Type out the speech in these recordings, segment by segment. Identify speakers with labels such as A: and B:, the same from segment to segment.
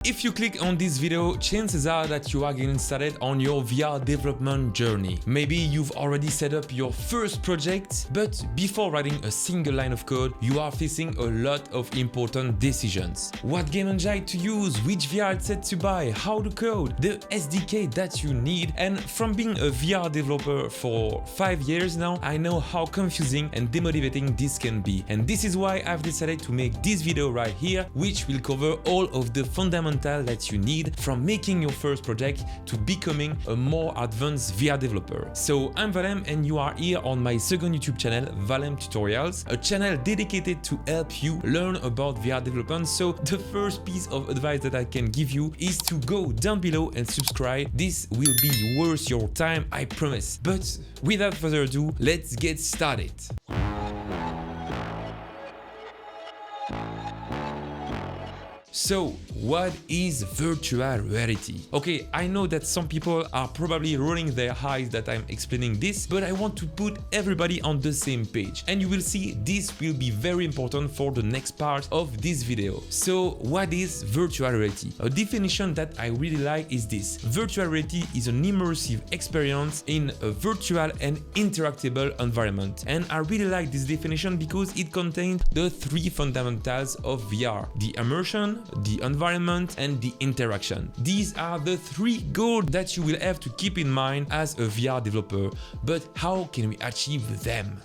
A: If you click on this video, chances are that you are getting started on your VR development journey. Maybe you've already set up your first project, but before writing a single line of code, you are facing a lot of important decisions. What game engine to use, which VR headset to buy, how to code, the SDK that you need, and from being a VR developer for 5 years now, I know how confusing and demotivating this can be. And this is why I've decided to make this video right here, which will cover all of the fundamentals that you need from making your first project to becoming a more advanced VR developer. So I'm Valem and you are here on my second YouTube channel, Valem Tutorials, a channel dedicated to help you learn about VR development. So the first piece of advice that I can give you is to go down below and subscribe. This will be worth your time, I promise. But without further ado, let's get started. So, what is virtual reality? Okay, I know that some people are probably rolling their eyes that I'm explaining this, but I want to put everybody on the same page. And you will see this will be very important for the next part of this video. So, what is virtual reality? A definition that I really like is this. Virtual reality is an immersive experience in a virtual and interactable environment. And I really like this definition because it contains the three fundamentals of VR: the immersion, the environment, and the interaction. These are the three goals that you will have to keep in mind as a VR developer. But how can we achieve them?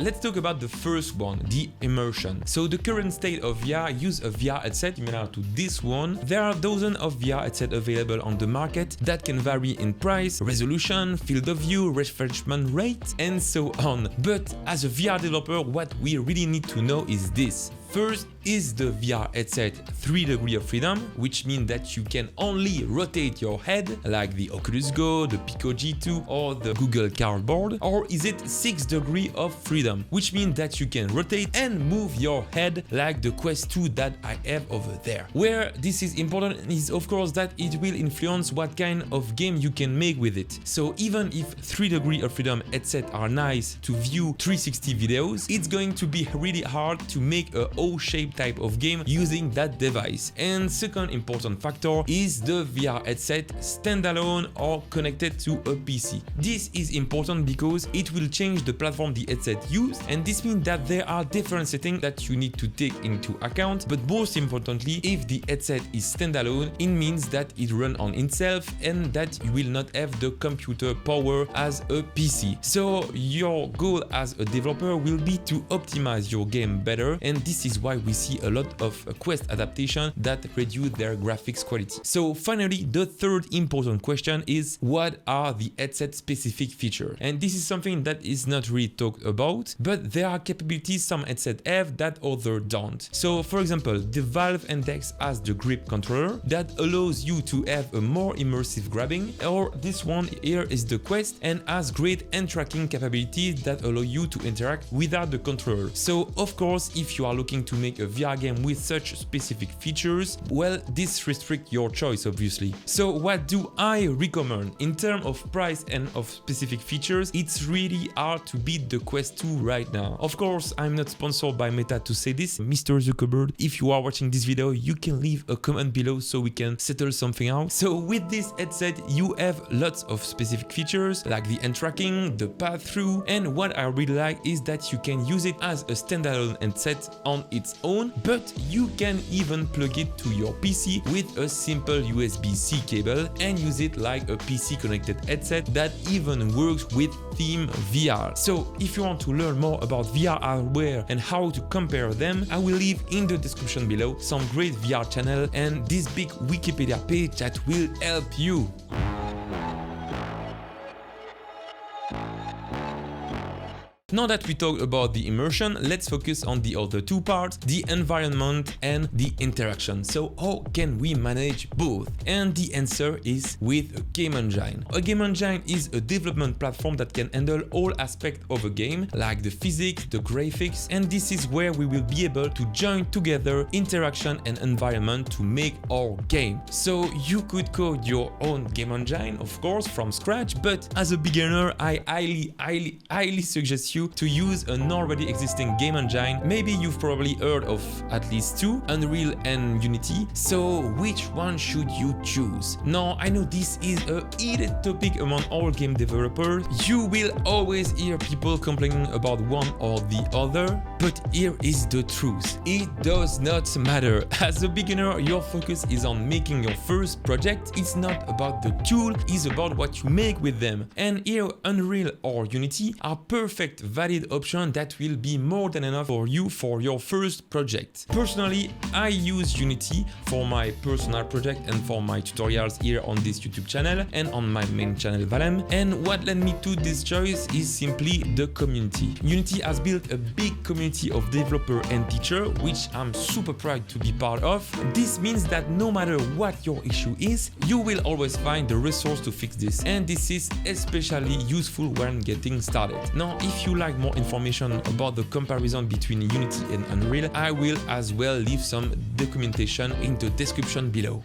A: Let's talk about the first one, the immersion. So the current state of VR, use a VR headset similar to this one. There are dozens of VR headsets available on the market that can vary in price, resolution, field of view, refreshment rate, and so on. But as a VR developer, what we really need to know is this. First is the VR headset 3 degrees of freedom, which means that you can only rotate your head like the Oculus Go, the Pico G2 or the Google Cardboard? Or is it 6 degrees of freedom, which means that you can rotate and move your head like the Quest 2 that I have over there? Where this is important is of course that it will influence what kind of game you can make with it. So even if 3 degrees of freedom headsets are nice to view 360 videos, it's going to be really hard to make a O-shaped type of game using that device. And second important factor is the VR headset standalone or connected to a PC. This is important because it will change the platform the headset uses, and this means that there are different settings that you need to take into account. But most importantly, if the headset is standalone, it means that it runs on itself and that you will not have the computer power as a PC. So your goal as a developer will be to optimize your game better, and this is why we see a lot of Quest adaptation that reduce their graphics quality. So finally, the third important question is, what are the headset specific features? And this is something that is not really talked about, but there are capabilities some headsets have that others don't. So for example, the Valve Index has the grip controller that allows you to have a more immersive grabbing, or this one here is the Quest and has great hand tracking capabilities that allow you to interact without the controller. So of course, if you are looking to make a VR game with such specific features, well, this restricts your choice obviously. So what do I recommend? In terms of price and of specific features, it's really hard to beat the Quest 2 right now. Of course, I'm not sponsored by Meta to say this. Mr. Zuckerberg, if you are watching this video, you can leave a comment below so we can settle something out. So with this headset, you have lots of specific features like the hand tracking, the pass-through, and what I really like is that you can use it as a standalone headset on its own, but you can even plug it to your PC with a simple USB-C cable and use it like a PC connected headset that even works with Theme VR. So if you want to learn more about VR hardware and how to compare them, I will leave in the description below some great VR channel and this big Wikipedia page that will help you. Now that we talked about the immersion, let's focus on the other two parts, the environment and the interaction. So how can we manage both? And the answer is with a game engine. A game engine is a development platform that can handle all aspects of a game, like the physics, the graphics, and this is where we will be able to join together interaction and environment to make our game. So you could code your own game engine, of course, from scratch, but as a beginner, I highly suggest you you to use an already existing game engine. Maybe you've probably heard of at least two, Unreal and Unity. So which one should you choose? Now, I know this is a heated topic among all game developers. You will always hear people complaining about one or the other, but here is the truth. It does not matter. As a beginner, your focus is on making your first project. It's not about the tool, it's about what you make with them. And here, Unreal or Unity are perfect valid options that will be more than enough for you for your first project. Personally, I use Unity for my personal project and for my tutorials here on this YouTube channel and on my main channel Valem. And what led me to this choice is simply the community. Unity has built a big community of developers and teachers, which I'm super proud to be part of. This means that no matter what your issue is, you will always find the resource to fix this. And this is especially useful when getting started. Now, if you like more information about the comparison between Unity and Unreal, I will as well leave some documentation in the description below.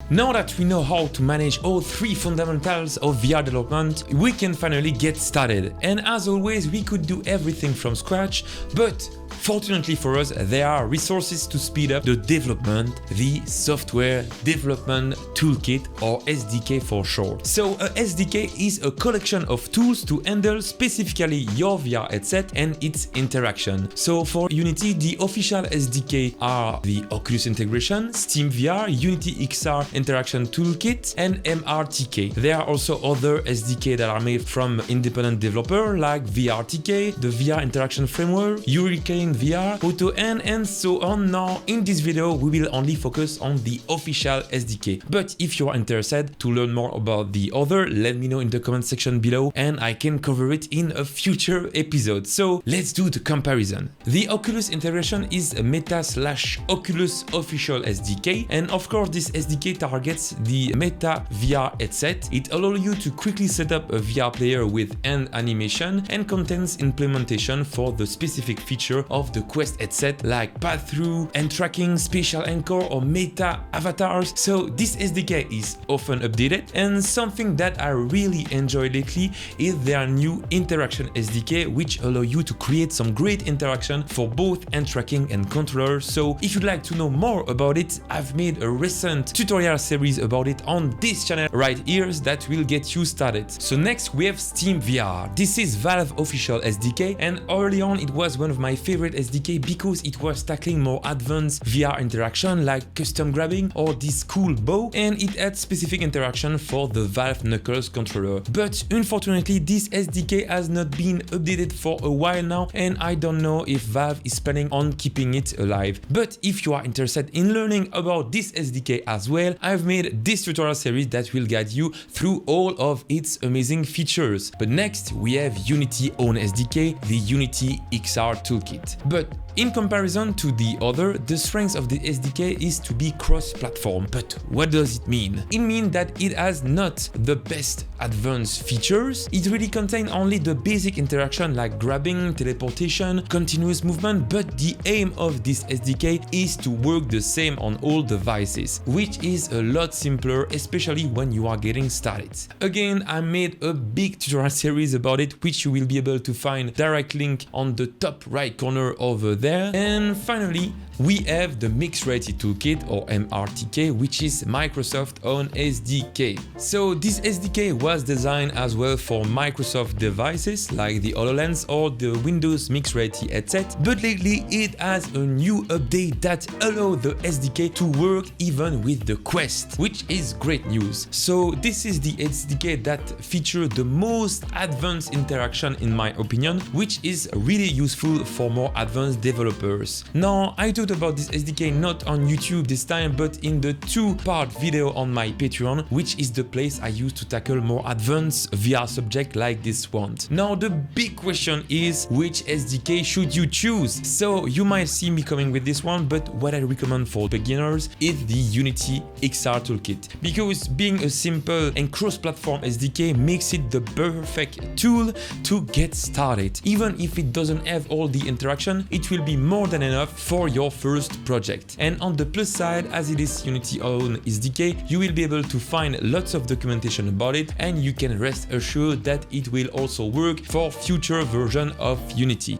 A: Now that we know how to manage all three fundamentals of VR development, we can finally get started. And as always, we could do everything from scratch, but fortunately for us, there are resources to speed up the development, the Software Development Toolkit, or SDK for short. So a SDK is a collection of tools to handle specifically your VR headset and its interaction. So for Unity, the official SDK are the Oculus integration, Steam VR, Unity XR Interaction Toolkit, and MRTK. There are also other SDK that are made from independent developers like VRTK, the VR Interaction Framework, Hurricane VR, AutoN, and so on. Now, in this video, we will only focus on the official SDK. But if you are interested to learn more about the other, let me know in the comment section below and I can cover it in a future episode. So let's do the comparison. The Oculus integration is a Meta/Oculus official SDK, and of course this SDK targets the Meta VR headset. It allows you to quickly set up a VR player with hand animation and contains implementation for the specific feature of the Quest headset like path-through, hand tracking, spatial anchor, or meta avatars. So this SDK is often updated, and something that I really enjoy lately is their new interaction SDK, which allow you to create some great interaction for both hand tracking and controller. So if you'd like to know more about it, I've made a recent tutorial series about it on this channel right here that will get you started. So next we have Steam VR. This is Valve official SDK, and early on it was one of my favorite SDK because it was tackling more advanced VR interaction like custom grabbing or this cool bow, and it had specific interaction for the Valve Knuckles controller. But unfortunately this SDK has not been updated for a while now, and I don't know if Valve is planning on keeping it alive. But if you are interested in learning about this SDK as well, I've made this tutorial series that will guide you through all of its amazing features. But next we have Unity own SDK, the Unity XR Toolkit. But in comparison to the other, the strength of the SDK is to be cross-platform. But what does it mean? It means that it has not the best advanced features. It really contains only the basic interaction like grabbing, teleportation, continuous movement, but the aim of this SDK is to work the same on all devices, which is a lot simpler, especially when you are getting started. Again, I made a big tutorial series about it, which you will be able to find direct link on the top right corner over there. And finally, we have the Mixed Reality Toolkit, or MRTK, which is Microsoft own SDK. So this SDK was designed as well for Microsoft devices like the HoloLens or the Windows Mixed Reality headset, but lately it has a new update that allows the SDK to work even with the Quest, which is great news. So this is the SDK that features the most advanced interaction in my opinion, which is really useful for more advanced developers. Now, I talked about this SDK not on YouTube this time, but in the two-part video on my Patreon, which is the place I use to tackle more advanced VR subject like this one. Now, the big question is, which SDK should you choose? So you might see me coming with this one, but what I recommend for beginners is the Unity XR Toolkit, because being a simple and cross-platform SDK makes it the perfect tool to get started. Even if it doesn't have all the interaction, it will be more than enough for your first project. And on the plus side, as it is Unity own SDK, you will be able to find lots of documentation about it, and you can rest assured that it will also work for future version of Unity.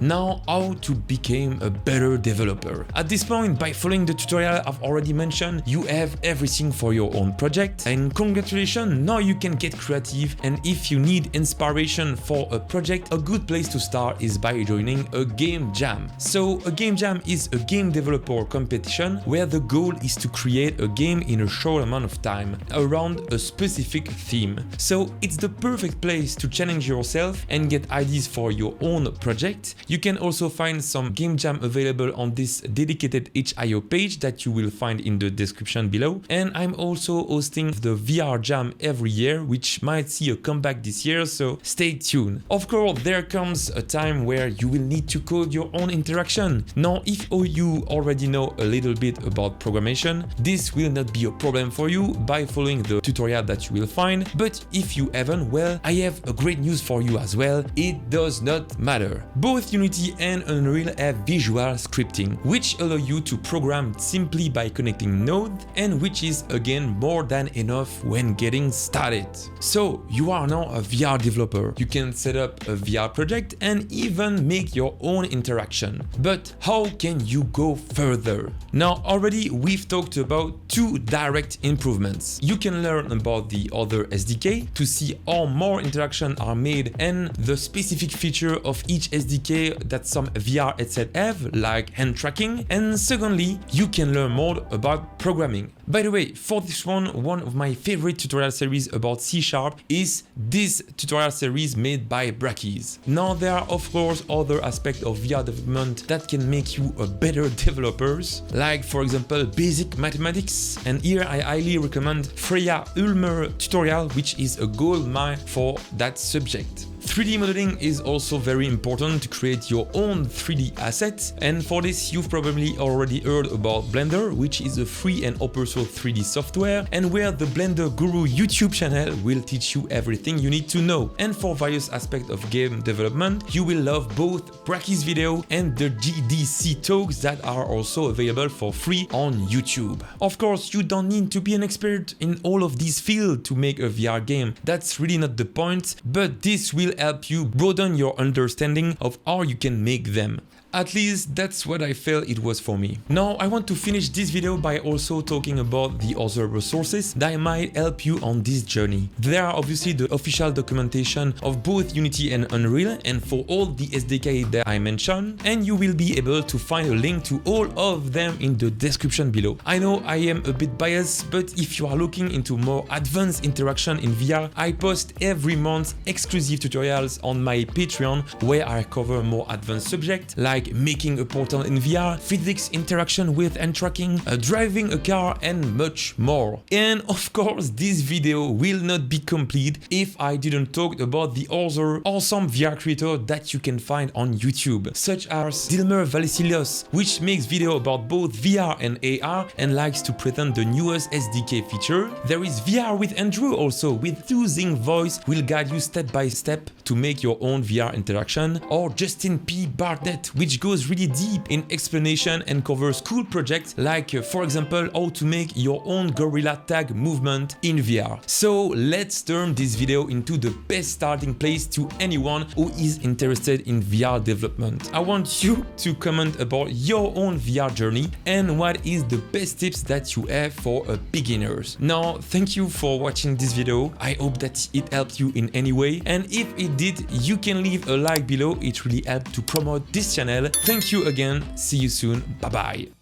A: Now, how to become a better developer. At this point, by following the tutorial I've already mentioned, you have everything for your own project. And congratulations, now you can get creative, and if you need inspiration for a project, a good place to start is by joining a game jam. So a game jam is a game developer competition where the goal is to create a game in a short amount of time around a specific theme. So it's the perfect place to challenge yourself and get ideas for your own project. You can also find some game jam available on this dedicated itch.io page that you will find in the description below. And I'm also hosting the VR jam every year, which might see a comeback this year, so stay tuned. Of course, there comes a time where you will need to code your own interaction. Now, if you already know a little bit about programming, this will not be a problem for you by following the tutorial that you will find. But if you haven't, well, I have a great news for you as well. It does not matter. Both Unity and Unreal have visual scripting, which allow you to program simply by connecting nodes, and which is again more than enough when getting started. So you are now a VR developer. You can set up a VR project and even make your own interaction. But how can you go further? Now, already we've talked about two direct improvements. You can learn about the other SDK to see how more interactions are made and the specific feature of each SDK that some VR headsets have, like hand tracking. And secondly, you can learn more about programming. By the way, for this one of my favorite tutorial series about C# is this tutorial series made by Brackeys. Now, there are of course other aspects of VR development that can make you a better developers, like for example basic mathematics, and here I highly recommend Freya Ulmer tutorial, which is a gold mine for that subject. 3D modeling is also very important to create your own 3D assets, and for this you've probably already heard about Blender, which is a free and open source 3D software, and where the Blender Guru YouTube channel will teach you everything you need to know. And for various aspects of game development, you will love both Brackeys video and the GDC talks that are also available for free on YouTube. Of course, you don't need to be an expert in all of these fields to make a VR game. That's really not the point, but this will help you broaden your understanding of how you can make them. At least that's what I felt it was for me. Now I want to finish this video by also talking about the other resources that might help you on this journey. There are obviously the official documentation of both Unity and Unreal, and for all the SDK that I mentioned, and you will be able to find a link to all of them in the description below. I know I am a bit biased, but if you are looking into more advanced interaction in VR, I post every month exclusive tutorials on my Patreon where I cover more advanced subjects like making a portal in VR, physics interaction with hand tracking, driving a car, and much more. And of course, this video will not be complete if I didn't talk about the other awesome VR creator that you can find on YouTube, such as Dilmer Valicilios, which makes video about both VR and AR and likes to present the newest SDK feature. There is VR with Andrew also, with using voice will guide you step by step to make your own VR interaction, or Justin P. Barnett, which goes really deep in explanation and covers cool projects like, for example, how to make your own gorilla tag movement in VR. So let's turn this video into the best starting place to anyone who is interested in VR development. I want you to comment about your own VR journey and what is the best tips that you have for beginners. Now, thank you for watching this video. I hope that it helped you in any way, and if it did, you can leave a like below. It really helps to promote this channel. Thank you again. See you soon. Bye bye.